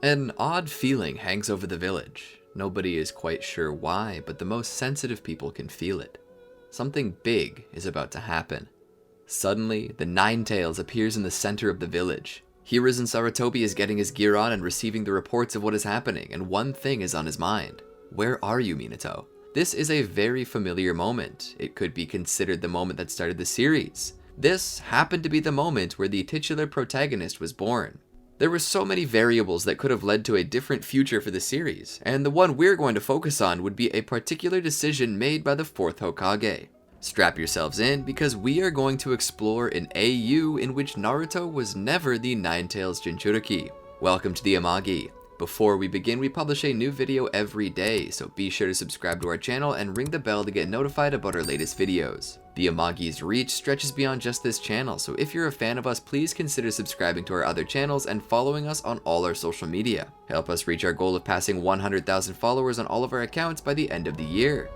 An odd feeling hangs over the village. Nobody is quite sure why, but the most sensitive people can feel it. Something big is about to happen. Suddenly, the Nine-Tails appears in the center of the village. Hiruzen Sarutobi is getting his gear on and receiving the reports of what is happening, and one thing is on his mind. Where are you, Minato? This is a very familiar moment. It could be considered the moment that started the series. This happened to be the moment where the titular protagonist was born. There were so many variables that could have led to a different future for the series, and the one we're going to focus on would be a particular decision made by the Fourth Hokage. Strap yourselves in, because we are going to explore an AU in which Naruto was never the Nine-Tails Jinchuriki. Welcome to the Amagi. Before we begin, we publish a new video every day, so be sure to subscribe to our channel and ring the bell to get notified about our latest videos. The Amagi's reach stretches beyond just this channel, so if you're a fan of us, please consider subscribing to our other channels and following us on all our social media. Help us reach our goal of passing 100,000 followers on all of our accounts by the end of the year.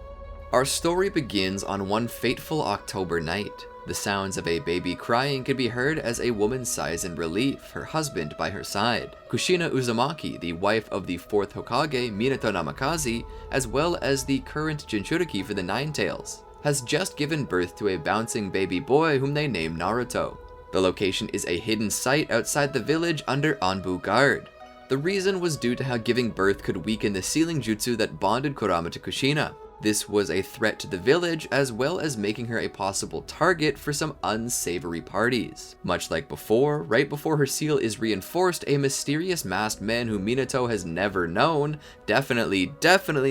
Our story begins on one fateful October night. The sounds of a baby crying can be heard as a woman sighs in relief, her husband by her side. Kushina Uzumaki, the wife of the Fourth Hokage Minato Namikaze, as well as the current Jinchuriki for the Nine-Tails, has just given birth to a bouncing baby boy whom they name Naruto. The location is a hidden site outside the village under Anbu guard. The reason was due to how giving birth could weaken the sealing jutsu that bonded Kurama to Kushina. This was a threat to the village, as well as making her a possible target for some unsavory parties. Much like before, right before her seal is reinforced, a mysterious masked man who Minato has never known, definitely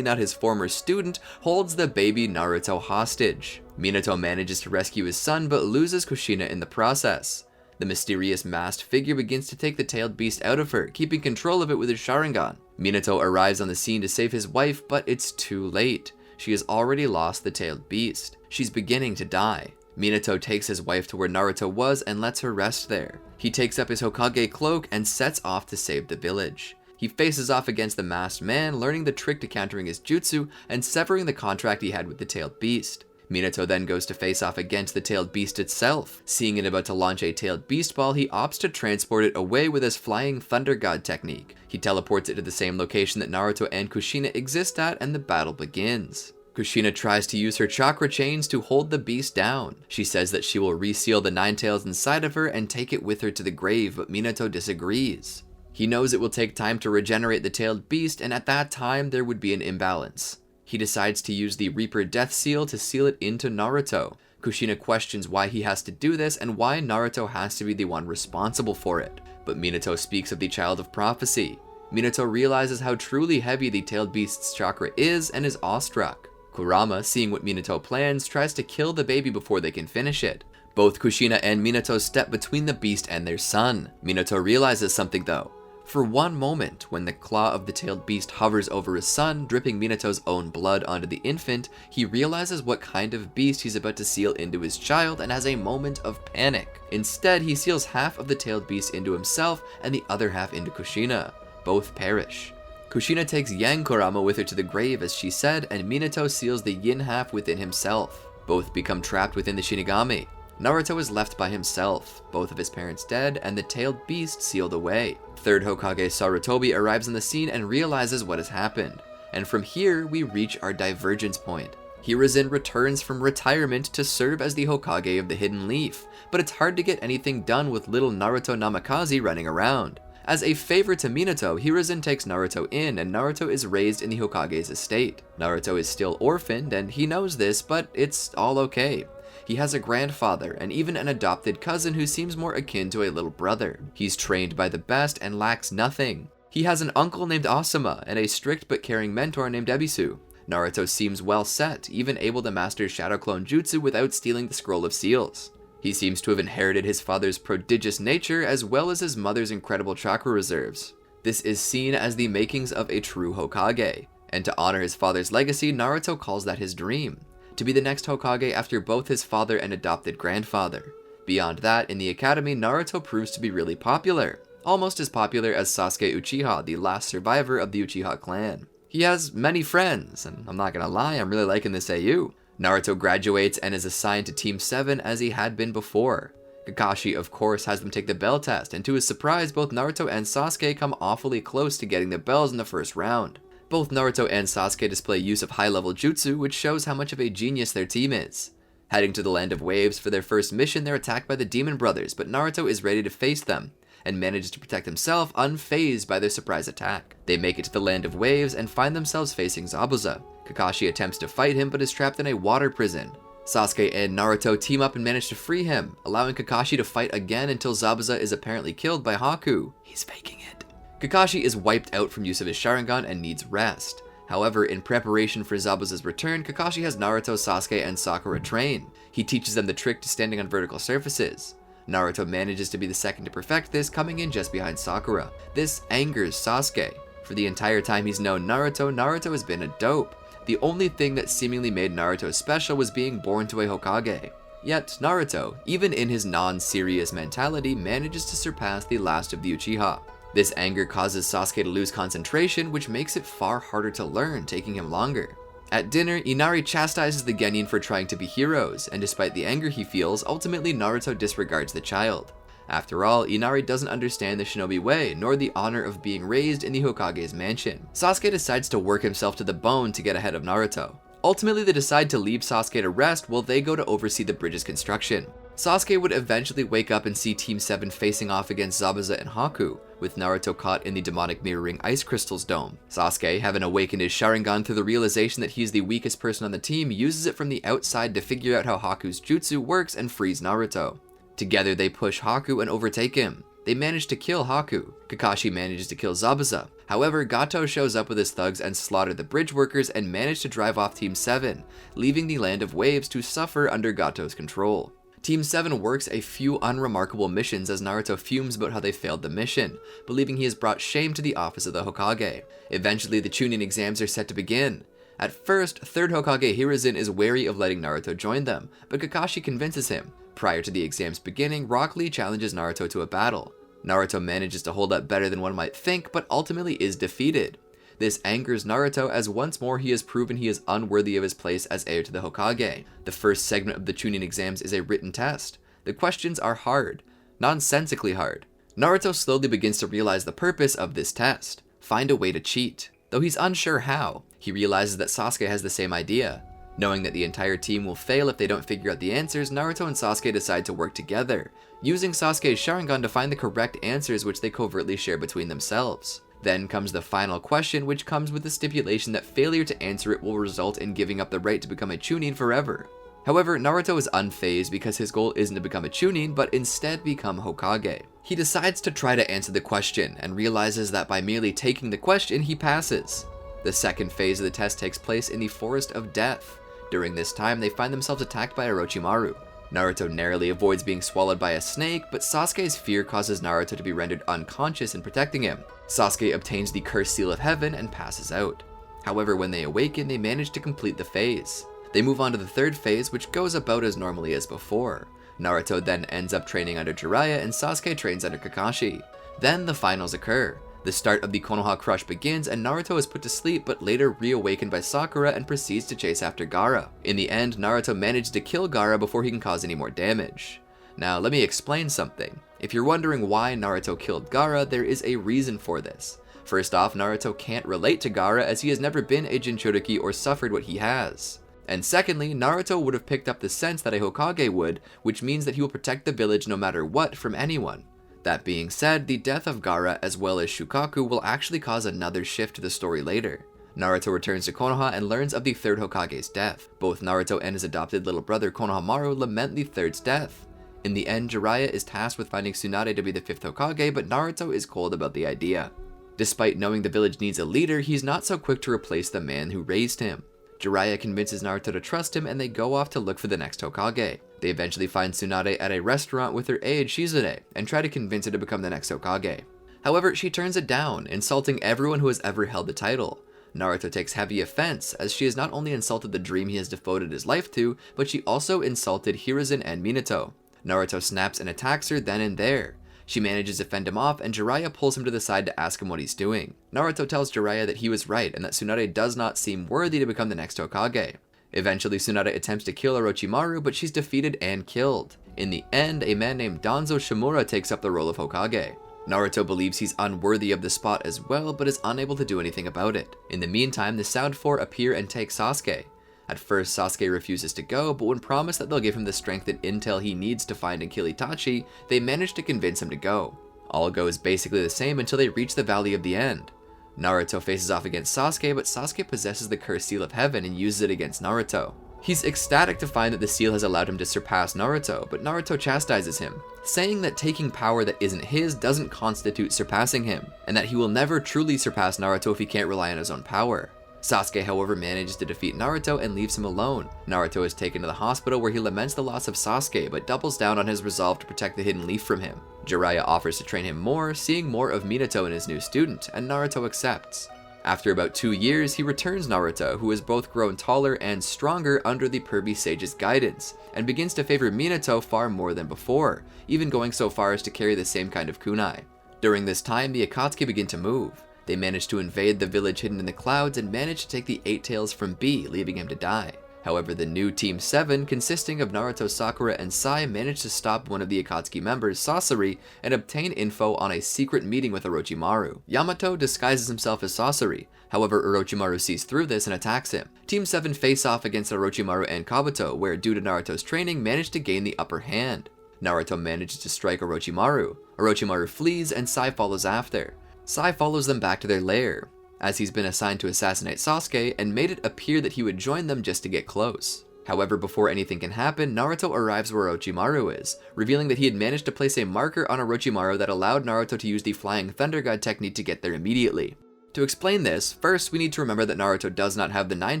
not his former student, holds the baby Naruto hostage. Minato manages to rescue his son, but loses Kushina in the process. The mysterious masked figure begins to take the tailed beast out of her, keeping control of it with his Sharingan. Minato arrives on the scene to save his wife, but it's too late. She has already lost the tailed beast. She's beginning to die. Minato takes his wife to where Naruto was and lets her rest there. He takes up his Hokage cloak and sets off to save the village. He faces off against the masked man, learning the trick to countering his jutsu and severing the contract he had with the tailed beast. Minato then goes to face off against the tailed beast itself. Seeing it about to launch a tailed beast ball, he opts to transport it away with his flying thunder god technique. He teleports it to the same location that Naruto and Kushina exist at, and the battle begins. Kushina tries to use her chakra chains to hold the beast down. She says that she will reseal the Nine-Tails inside of her and take it with her to the grave, but Minato disagrees. He knows it will take time to regenerate the tailed beast, and at that time there would be an imbalance. He decides to use the Reaper Death Seal to seal it into Naruto. Kushina questions why he has to do this and why Naruto has to be the one responsible for it. But Minato speaks of the Child of Prophecy. Minato realizes how truly heavy the tailed beast's chakra is and is awestruck. Kurama, seeing what Minato plans, tries to kill the baby before they can finish it. Both Kushina and Minato step between the beast and their son. Minato realizes something though. For one moment, when the claw of the tailed beast hovers over his son, dripping Minato's own blood onto the infant, he realizes what kind of beast he's about to seal into his child and has a moment of panic. Instead, he seals half of the tailed beast into himself and the other half into Kushina. Both perish. Kushina takes Yang Kurama with her to the grave as she said, and Minato seals the yin half within himself. Both become trapped within the Shinigami. Naruto is left by himself, both of his parents dead, and the tailed beast sealed away. Third Hokage Sarutobi arrives on the scene and realizes what has happened. And from here, we reach our divergence point. Hiruzen returns from retirement to serve as the Hokage of the Hidden Leaf, but it's hard to get anything done with little Naruto Namikaze running around. As a favor to Minato, Hiruzen takes Naruto in, and Naruto is raised in the Hokage's estate. Naruto is still orphaned, and he knows this, but it's all okay. He has a grandfather, and even an adopted cousin who seems more akin to a little brother. He's trained by the best and lacks nothing. He has an uncle named Asuma, and a strict but caring mentor named Ebisu. Naruto seems well set, even able to master Shadow Clone Jutsu without stealing the Scroll of Seals. He seems to have inherited his father's prodigious nature as well as his mother's incredible chakra reserves. This is seen as the makings of a true Hokage, and to honor his father's legacy, Naruto calls that his dream. To be the next Hokage after both his father and adopted grandfather. Beyond that, in the academy, Naruto proves to be really popular. almost as popular as Sasuke Uchiha, the last survivor of the Uchiha clan. He has many friends, and I'm not gonna lie, I'm really liking this AU. Naruto graduates and is assigned to Team 7 as he had been before. Kakashi, of course, has them take the bell test, and to his surprise, both Naruto and Sasuke come awfully close to getting the bells in the first round. Both Naruto and Sasuke display use of high-level jutsu, which shows how much of a genius their team is. Heading to the Land of Waves for their first mission, they're attacked by the Demon Brothers, but Naruto is ready to face them, and manages to protect himself unfazed by their surprise attack. They make it to the Land of Waves and find themselves facing Zabuza. Kakashi attempts to fight him but is trapped in a water prison. Sasuke and Naruto team up and manage to free him, allowing Kakashi to fight again until Zabuza is apparently killed by Haku. He's faking it. Kakashi is wiped out from use of his Sharingan and needs rest. However, in preparation for Zabuza's return, Kakashi has Naruto, Sasuke, and Sakura train. He teaches them the trick to standing on vertical surfaces. Naruto manages to be the second to perfect this, coming in just behind Sakura. This angers Sasuke. For the entire time he's known Naruto, Naruto has been a dope. The only thing that seemingly made Naruto special was being born to a Hokage. Yet, Naruto, even in his non-serious mentality, manages to surpass the last of the Uchiha. This anger causes Sasuke to lose concentration, which makes it far harder to learn, taking him longer. At dinner, Inari chastises the Genin for trying to be heroes, and despite the anger he feels, ultimately Naruto disregards the child. After all, Inari doesn't understand the shinobi way, nor the honor of being raised in the Hokage's mansion. Sasuke decides to work himself to the bone to get ahead of Naruto. Ultimately, they decide to leave Sasuke to rest while they go to oversee the bridge's construction. Sasuke would eventually wake up and see Team 7 facing off against Zabuza and Haku, with Naruto caught in the demonic mirroring ice crystals dome. Sasuke, having awakened his Sharingan through the realization that he's the weakest person on the team, uses it from the outside to figure out how Haku's jutsu works and frees Naruto. Together they push Haku and overtake him. They manage to kill Haku. Kakashi manages to kill Zabuza. However, Gato shows up with his thugs and slaughter the bridge workers and manage to drive off Team 7, leaving the Land of Waves to suffer under Gato's control. Team 7 works a few unremarkable missions as Naruto fumes about how they failed the mission, believing he has brought shame to the office of the Hokage. Eventually, the Chunin exams are set to begin. At first, 3rd Hokage Hiruzen is wary of letting Naruto join them, but Kakashi convinces him. Prior to the exams beginning, Rock Lee challenges Naruto to a battle. Naruto manages to hold up better than one might think, but ultimately is defeated. This angers Naruto as once more he has proven he is unworthy of his place as heir to the Hokage. The first segment of the Chunin exams is a written test. The questions are hard, nonsensically hard. Naruto slowly begins to realize the purpose of this test: find a way to cheat. Though he's unsure how, he realizes that Sasuke has the same idea. Knowing that the entire team will fail if they don't figure out the answers, Naruto and Sasuke decide to work together, using Sasuke's Sharingan to find the correct answers which they covertly share between themselves. Then comes the final question, which comes with the stipulation that failure to answer it will result in giving up the right to become a Chunin forever. However, Naruto is unfazed because his goal isn't to become a Chunin, but instead become Hokage. He decides to try to answer the question, and realizes that by merely taking the question, he passes. The second phase of the test takes place in the Forest of Death. During this time, they find themselves attacked by Orochimaru. Naruto narrowly avoids being swallowed by a snake, but Sasuke's fear causes Naruto to be rendered unconscious in protecting him. Sasuke obtains the Cursed Seal of Heaven and passes out. However, when they awaken, they manage to complete the phase. They move on to the third phase, which goes about as normally as before. Naruto then ends up training under Jiraiya, and Sasuke trains under Kakashi. Then the finals occur. The start of the Konoha Crush begins, and Naruto is put to sleep but later reawakened by Sakura and proceeds to chase after Gaara. In the end, Naruto manages to kill Gaara before he can cause any more damage. Now, let me explain something. If you're wondering why Naruto killed Gaara, there is a reason for this. First off, Naruto can't relate to Gaara as he has never been a Jinchuriki or suffered what he has. And secondly, Naruto would have picked up the sense that a Hokage would, which means that he will protect the village no matter what from anyone. That being said, the death of Gaara as well as Shukaku will actually cause another shift to the story later. Naruto returns to Konoha and learns of the 3rd Hokage's death. Both Naruto and his adopted little brother Konohamaru lament the 3rd's death. In the end, Jiraiya is tasked with finding Tsunade to be the 5th Hokage, but Naruto is cold about the idea. Despite knowing the village needs a leader, he's not so quick to replace the man who raised him. Jiraiya convinces Naruto to trust him, and they go off to look for the next Hokage. They eventually find Tsunade at a restaurant with her aide Shizune, and try to convince her to become the next Hokage. However, she turns it down, insulting everyone who has ever held the title. Naruto takes heavy offense, as she has not only insulted the dream he has devoted his life to, but she also insulted Hiruzen and Minato. Naruto snaps and attacks her then and there. She manages to fend him off, and Jiraiya pulls him to the side to ask him what he's doing. Naruto tells Jiraiya that he was right and that Tsunade does not seem worthy to become the next Hokage. Eventually, Tsunade attempts to kill Orochimaru, but she's defeated and killed. In the end, a man named Danzo Shimura takes up the role of Hokage. Naruto believes he's unworthy of the spot as well, but is unable to do anything about it. In the meantime, the Sound Four appear and take Sasuke. At first, Sasuke refuses to go, but when promised that they'll give him the strength and intel he needs to find and kill Itachi, they manage to convince him to go. All goes basically the same until they reach the Valley of the End. Naruto faces off against Sasuke, but Sasuke possesses the Cursed Seal of Heaven and uses it against Naruto. He's ecstatic to find that the seal has allowed him to surpass Naruto, but Naruto chastises him, saying that taking power that isn't his doesn't constitute surpassing him, and that he will never truly surpass Naruto if he can't rely on his own power. Sasuke, however, manages to defeat Naruto and leaves him alone. Naruto is taken to the hospital where he laments the loss of Sasuke, but doubles down on his resolve to protect the hidden leaf from him. Jiraiya offers to train him more, seeing more of Minato in his new student, and Naruto accepts. After about 2 years, he returns Naruto, who has both grown taller and stronger under the pervy sage's guidance, and begins to favor Minato far more than before, even going so far as to carry the same kind of kunai. During this time, the Akatsuki begin to move. They manage to invade the village hidden in the clouds and manage to take the 8 Tails from B, leaving him to die. However, the new Team 7, consisting of Naruto, Sakura, and Sai, manage to stop one of the Akatsuki members, Sasori, and obtain info on a secret meeting with Orochimaru. Yamato disguises himself as Sasori, however Orochimaru sees through this and attacks him. Team 7 face off against Orochimaru and Kabuto, where due to Naruto's training, manage to gain the upper hand. Naruto manages to strike Orochimaru. Orochimaru flees and Sai follows after. Sai follows them back to their lair, as he's been assigned to assassinate Sasuke and made it appear that he would join them just to get close. However, before anything can happen, Naruto arrives where Orochimaru is, revealing that he had managed to place a marker on Orochimaru that allowed Naruto to use the Flying Thunder God technique to get there immediately. To explain this, first we need to remember that Naruto does not have the Nine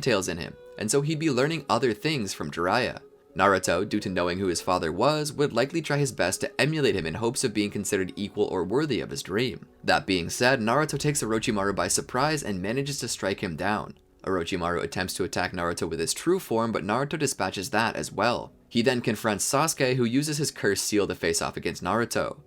Tails in him, and so he'd be learning other things from Jiraiya. Naruto, due to knowing who his father was, would likely try his best to emulate him in hopes of being considered equal or worthy of his dream. That being said, Naruto takes Orochimaru by surprise and manages to strike him down. Orochimaru attempts to attack Naruto with his true form, but Naruto dispatches that as well. He then confronts Sasuke, who uses his cursed seal to face off against Naruto.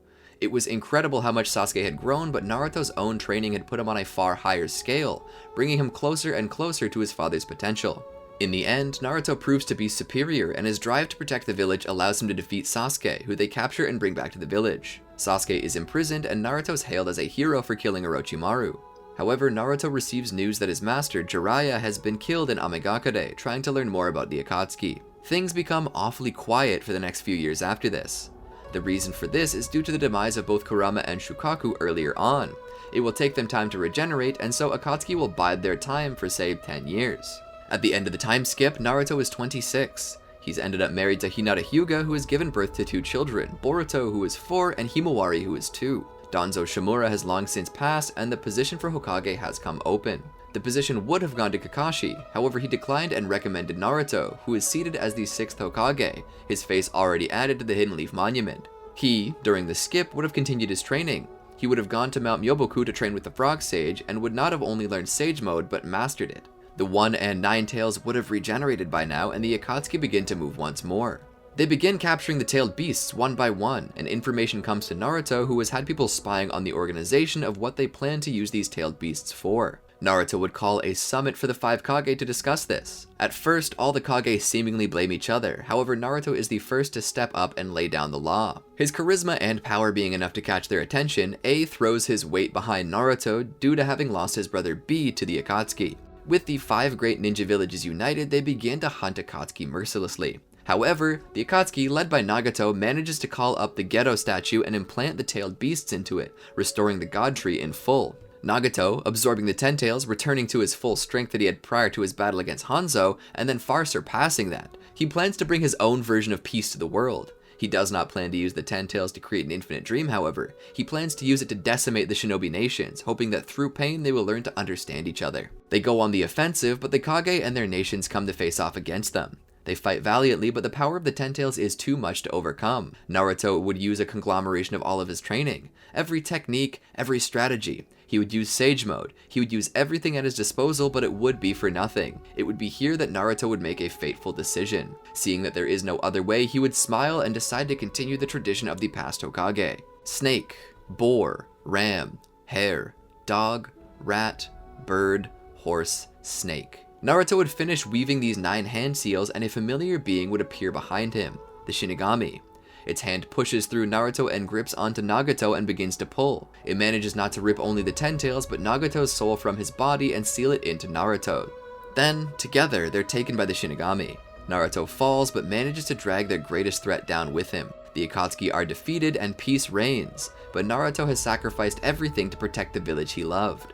It was incredible how much Sasuke had grown, but Naruto's own training had put him on a far higher scale, bringing him closer and closer to his father's potential. In the end, Naruto proves to be superior, and his drive to protect the village allows him to defeat Sasuke, who they capture and bring back to the village. Sasuke is imprisoned, and Naruto is hailed as a hero for killing Orochimaru. However, Naruto receives news that his master, Jiraiya, has been killed in Amagakure, trying to learn more about the Akatsuki. Things become awfully quiet for the next few years after this. The reason for this is due to the demise of both Kurama and Shukaku earlier on. It will take them time to regenerate, and so Akatsuki will bide their time for, say, 10 years. At the end of the time skip, Naruto is 26. He's ended up married to Hinata Hyuga, who has given birth to 2 children, Boruto, who is 4, and Himawari, who is 2. Danzo Shimura has long since passed, and the position for Hokage has come open. The position would have gone to Kakashi, however he declined and recommended Naruto, who is seated as the 6th Hokage, his face already added to the Hidden Leaf Monument. He, during the skip, would have continued his training. He would have gone to Mount Myoboku to train with the Frog Sage, and would not have only learned Sage Mode, but mastered it. The One and Nine Tails would have regenerated by now, and the Akatsuki begin to move once more. They begin capturing the tailed beasts one by one, and information comes to Naruto, who has had people spying on the organization of what they plan to use these tailed beasts for. Naruto would call a summit for the 5 Kage to discuss this. At first, all the Kage seemingly blame each other, however Naruto is the first to step up and lay down the law. His charisma and power being enough to catch their attention, A throws his weight behind Naruto due to having lost his brother B to the Akatsuki. With the 5 great ninja villages united, they begin to hunt Akatsuki mercilessly. However, the Akatsuki, led by Nagato, manages to call up the Geto statue and implant the tailed beasts into it, restoring the god tree in full. Nagato, absorbing the 10 tails, returning to his full strength that he had prior to his battle against Hanzo, and then far surpassing that. He plans to bring his own version of peace to the world. He does not plan to use the 10 tails to create an infinite dream, however. He plans to use it to decimate the shinobi nations, hoping that through pain they will learn to understand each other. They go on the offensive, but the Kage and their nations come to face off against them. They fight valiantly, but the power of the 10 tails is too much to overcome. Naruto would use a conglomeration of all of his training. Every technique, every strategy. He would use Sage Mode. He would use everything at his disposal, but it would be for nothing. It would be here that Naruto would make a fateful decision. Seeing that there is no other way, he would smile and decide to continue the tradition of the past Hokage. snake, boar, ram, hare, dog, rat, bird, horse, snake. Naruto would finish weaving these 9 hand seals and a familiar being would appear behind him, the Shinigami. Its hand pushes through Naruto and grips onto Nagato and begins to pull. It manages not to rip only the 10 tails but Nagato's soul from his body and seal it into Naruto. Then, together, they're taken by the Shinigami. Naruto falls but manages to drag their greatest threat down with him. The Akatsuki are defeated and peace reigns, but Naruto has sacrificed everything to protect the village he loved.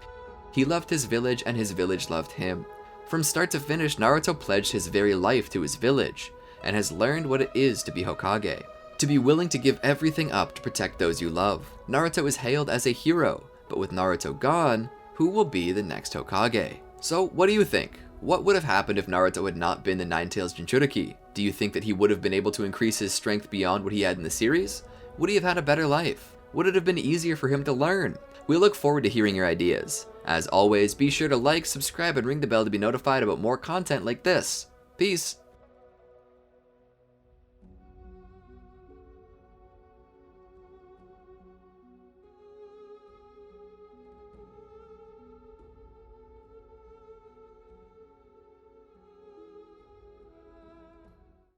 He loved his village and his village loved him. From start to finish, Naruto pledged his very life to his village, and has learned what it is to be Hokage. To be willing to give everything up to protect those you love. Naruto is hailed as a hero, but with Naruto gone, who will be the next Hokage? So what do you think? What would have happened if Naruto had not been the Nine-Tails Jinchuriki? Do you think that he would have been able to increase his strength beyond what he had in the series? Would he have had a better life? Would it have been easier for him to learn? We look forward to hearing your ideas. As always, be sure to like, subscribe, and ring the bell to be notified about more content like this. Peace!